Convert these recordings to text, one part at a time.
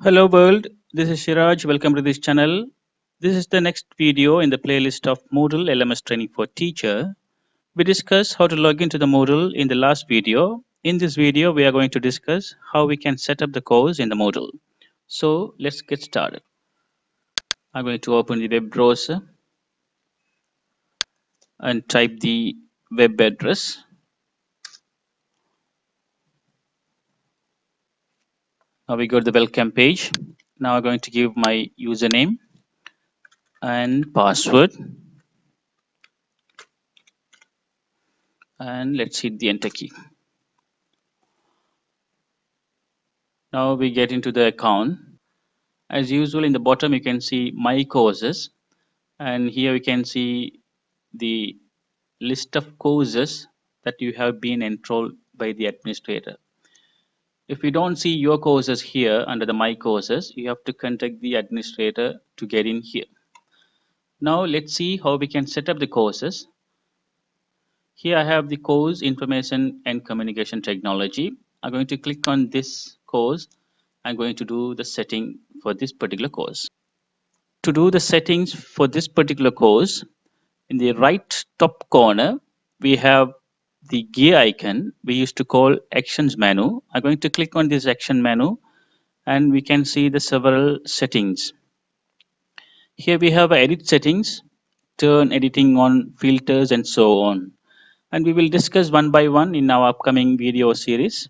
Hello world, this is Shiraj. Welcome to this channel. This is the next video in the playlist of Moodle LMS training for teacher. We discussed how to log into the Moodle in the last video. In this video, we are going to discuss how we can set up the course in the Moodle. So let's get started. I'm going to open the web browser and type the web address. Now we go to the welcome page. Now I'm going to give my username and password, and let's hit the enter key. Now we get into the account. As usual, in the bottom you can see my courses, and here we can see the list of courses that you have been enrolled by the administrator. If you don't see your courses here under the my courses, you have to contact the administrator to get in here. Now let's see how we can set up the courses. Here I have the course Information and Communication Technology. I'm going to click on this course. I'm going to do the setting for this particular course. To do the settings for this particular course, in the right top corner, we have the gear icon we used to call actions menu. I'm going to click on this action menu and we can see the several settings. Here we have edit settings, turn editing on, filters, and so on. And we will discuss one by one in our upcoming video series.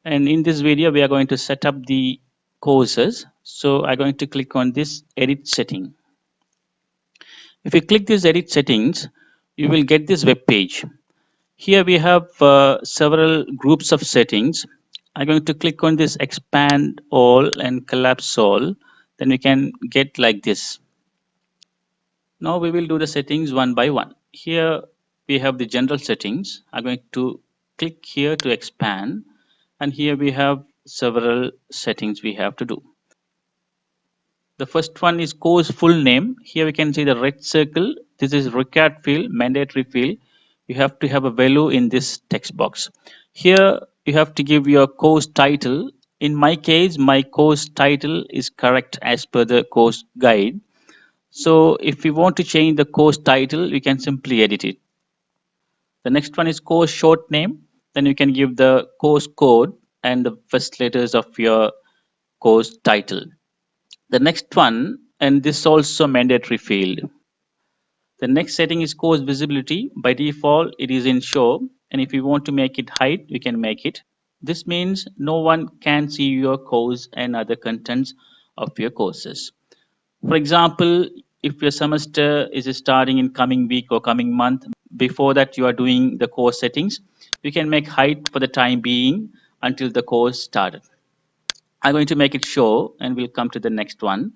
And in this video, we are going to set up the courses. So I'm going to click on this edit setting. If you click this edit settings, you will get this web page. Here we have several groups of settings. I'm going to click on this expand all and collapse all. Then we can get like this. Now we will do the settings one by one. Here we have the general settings. I'm going to click here to expand. And here we have several settings we have to do. The first one is course full name. Here we can see the red circle. This is required field, mandatory field. You have to have a value in this text box. Here you have to give your course title. In my case, my course title is correct as per the course guide. So if you want to change the course title, you can simply edit it. The next one is course short name. Then you can give the course code and the first letters of your course title. The next one, and this also mandatory field. The next setting is course visibility. By default, it is in show, and if you want to make it hide, you can make it. This means no one can see your course and other contents of your courses. For example, if your semester is starting in coming week or coming month, before that you are doing the course settings, you can make hide for the time being until the course started. I'm going to make it show, and we'll come to the next one.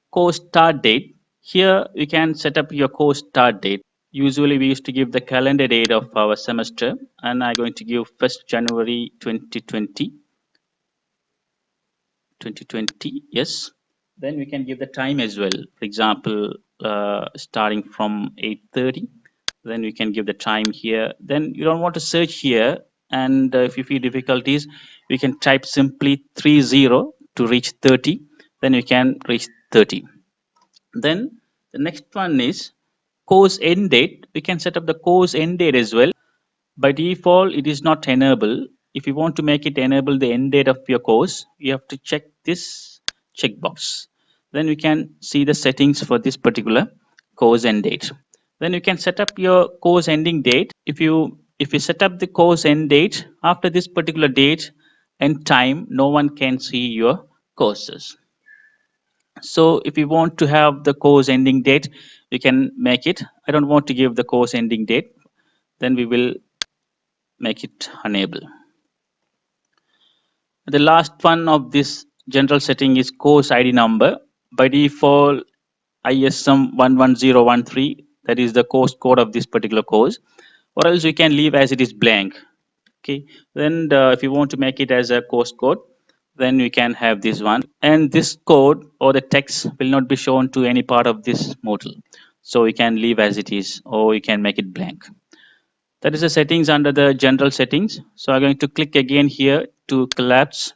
Course start date. Here you can set up your course start date. Usually we used to give the calendar date of our semester, and I'm going to give 1st January 2020. Yes. Then we can give the time as well. For example, starting from 8:30. Then we can give the time here. Then you don't want to search here, and if you feel difficulties, we can type simply 30 to reach 30. Then you can reach 30. Then the next one is course end date. We can set up the course end date as well. By default, it is not enabled. If you want to make it enable the end date of your course, you have to check this checkbox. Then we can see the settings for this particular course end date. Then you can set up your course ending date. If you set up the course end date after this particular date and time, no one can see your courses. So if you want to have the course ending date, you can make it. I don't want to give the course ending date. Then we will make it enable. The last one of this general setting is course ID number. By default, ISM 11013, that is the course code of this particular course, or else you can leave as it is blank. Okay. Then if you want to make it as a course code, then we can have this one. And this code or the text will not be shown to any part of this module. So you can leave as it is, or you can make it blank. That is the settings under the general settings. So I'm going to click again here to collapse,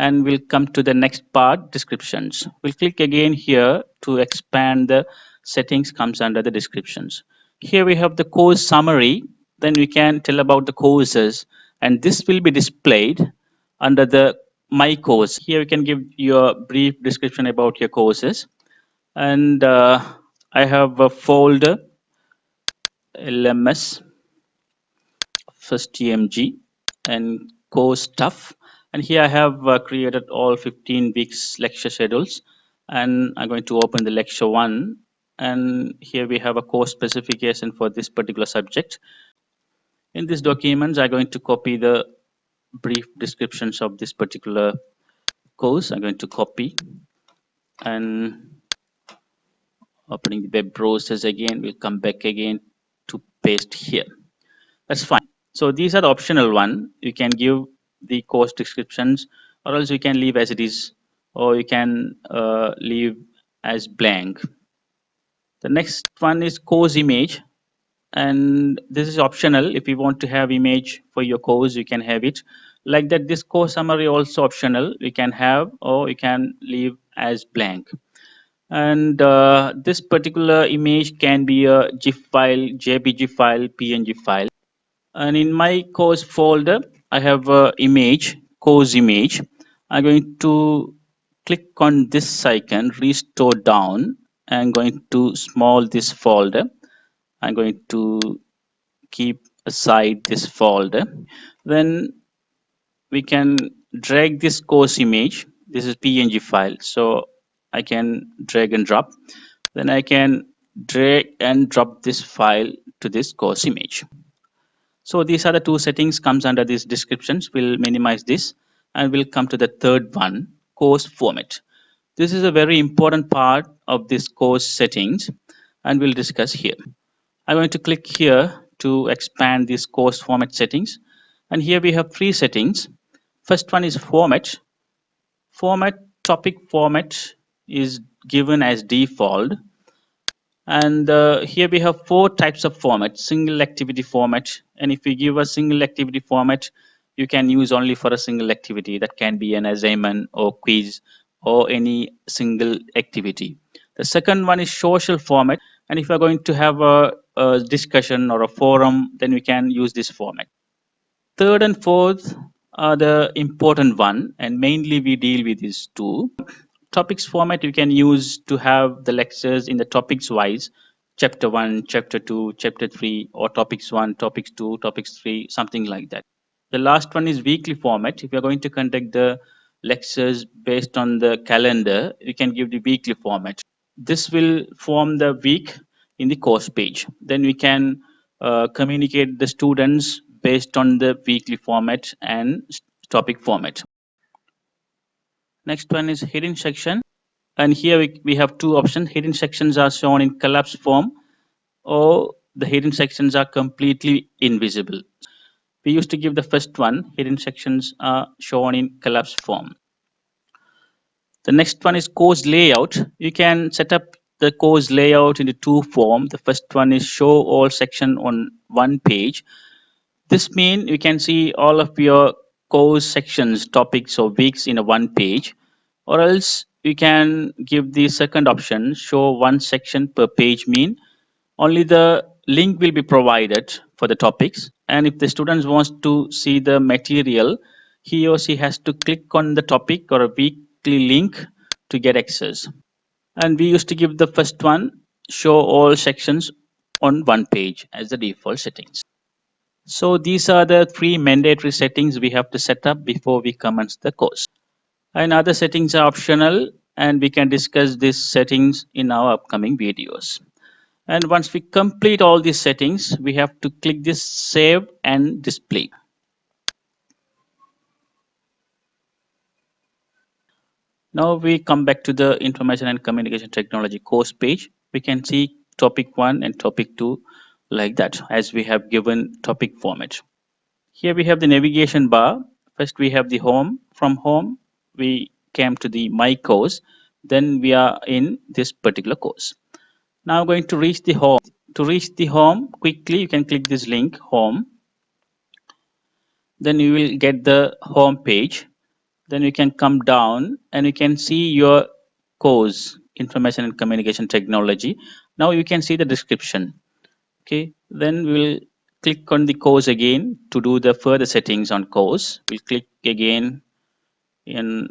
and we'll come to the next part, descriptions. We'll click again here to expand the settings comes under the descriptions. Here we have the course summary, then we can tell about the courses, and this will be displayed under the my course. Here you can give your brief description about your courses, and I have a folder LMS first TMG and course stuff, and here I have created all 15 weeks lecture schedules, and I'm going to open the lecture 1, and here we have a course specification for this particular subject. In this documents I'm going to copy the brief descriptions of this particular course. I'm going to copy and opening the web browsers again, we'll come back again to paste here. That's fine. So these are the optional one. You can give the course descriptions, or else you can leave as it is, or you can leave as blank. The next one is course image, and this is optional. If you want to have image for your course, you can have it. Like that, this course summary also optional. You can have, or you can leave as blank. And this particular image can be a GIF file, JPG file, PNG file. And in my course folder I have a image, course image. I'm going to click on this icon, restore down. I'm going to small this folder. I'm going to keep aside this folder. Then we can drag this course image. This is PNG file, so I can drag and drop. Then I can drag and drop this file to this course image. So these are the two settings comes under these descriptions. We'll minimize this and we'll come to the third one, course format. This is a very important part of this course settings, and we'll discuss here. I'm going to click here to expand this course format settings. And here we have three settings. First one is format. Format, topic format is given as default. And here we have four types of format: single activity format. And if you give a single activity format, you can use only for a single activity. That can be an assignment or quiz or any single activity. The second one is social format. And if you're going to have a discussion or a forum, then we can use this format. Third and fourth are the important one, and mainly we deal with these two. Topics format you can use to have the lectures in the topics wise, chapter 1, chapter 2, chapter 3, or topics 1, topics 2, topics 3, something like that. The last one is weekly format. If you're going to conduct the lectures based on the calendar, you can give the weekly format. This will form the week in the course page. Then we can communicate the students based on the weekly format and topic format. Next one is hidden section. And here we have two options. Hidden sections are shown in collapsed form, or the hidden sections are completely invisible. We used to give the first one. Hidden sections are shown in collapsed form. The next one is course layout. You can set up the course layout into two forms. The first one is show all section on one page. This means you can see all of your course sections, topics, or weeks in a one page. Or else you can give the second option, show one section per page, mean only the link will be provided for the topics, and if the students wants to see the material, he or she has to click on the topic or a weekly link to get access. And we used to give the first one, show all sections on one page as the default settings. So these are the three mandatory settings we have to set up before we commence the course. And other settings are optional, and we can discuss these settings in our upcoming videos. And once we complete all these settings, we have to click this save and display. Now we come back to the information and communication technology course page. We can see topic 1 and topic 2 like that, as we have given topic format. Here we have the navigation bar. First we have the home. From home we came to the my course. Then we are in this particular course. Now I'm going to reach the home. To reach the home quickly, you can click this link, home. Then you will get the home page. Then you can come down and you can see your course, information and communication technology. Now you can see the description. Okay, then we'll click on the course again to do the further settings on course. We'll click again in,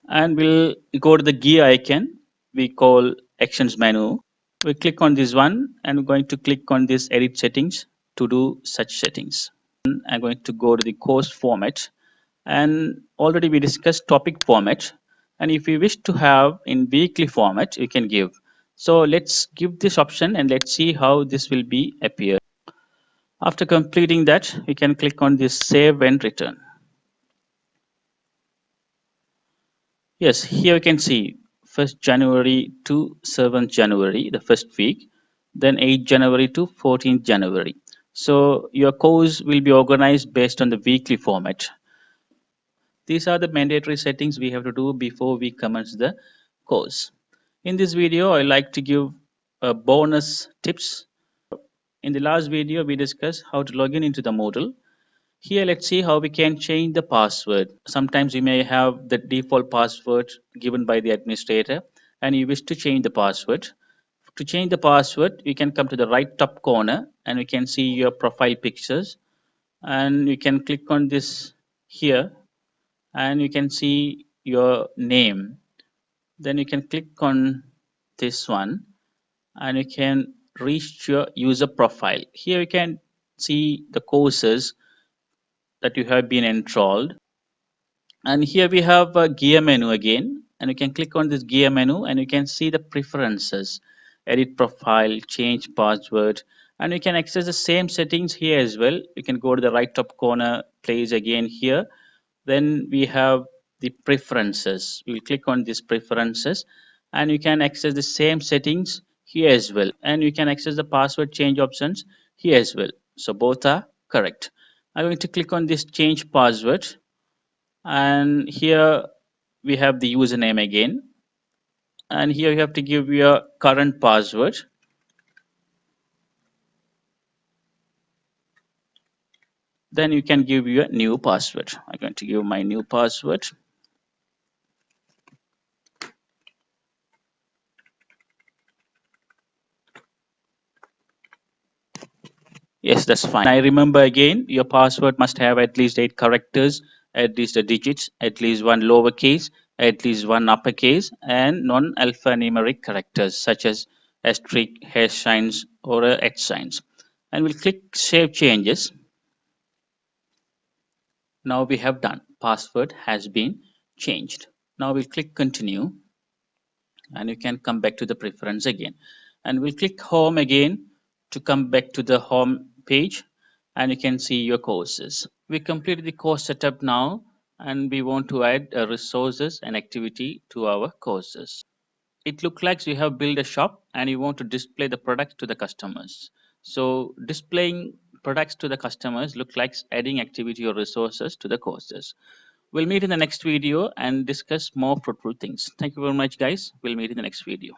and we'll go to the gear icon we call actions menu. We click on this one and we're going to click on this edit settings to do such settings. I'm going to go to the course format, and already we discussed topic format, and if you wish to have in weekly format you can give. So let's give this option and let's see how this will be appear. After completing that, we can click on this save and return. Yes, here you can see 1st January to 7th January, the first week, then 8th January to 14th January. So your course will be organized based on the weekly format. These are the mandatory settings we have to do before we commence the course. In this video, I like to give bonus tips. In the last video, we discussed how to log in into the Moodle. Here, let's see how we can change the password. Sometimes you may have the default password given by the administrator and you wish to change the password. To change the password, we can come to the right top corner and we can see your profile pictures, and you can click on this here and you can see your name. Then you can click on this one and you can reach your user profile. Here you can see the courses that you have been enrolled. And here we have a gear menu again, and you can click on this gear menu and you can see the preferences, edit profile, change password, and you can access the same settings here as well. You can go to the right top corner place again here. Then we have the preferences. We'll click on these preferences and you can access the same settings here as well. And you can access the password change options here as well. So both are correct. I'm going to click on this change password, and here we have the username again, and here you have to give your current password. Then you can give your new password. I'm going to give my new password. Yes, that's fine. I remember again, your password must have at least 8 characters, at least a digits, at least one lowercase, at least one uppercase, and non-alphanumeric characters such as asterisk, hash signs, or at signs. And we'll click Save Changes. Now we have done. Password has been changed. Now we'll click Continue, and you can come back to the preference again. And we'll click Home again to come back to the home page, and you can see your courses. We completed the course setup now, and we want to add resources and activity to our courses. It looks like you have built a shop and you want to display the products to the customers. So displaying products to the customers look like adding activity or resources to the courses. We'll meet in the next video and discuss more fruitful things. Thank you very much, guys. We'll meet in the next video.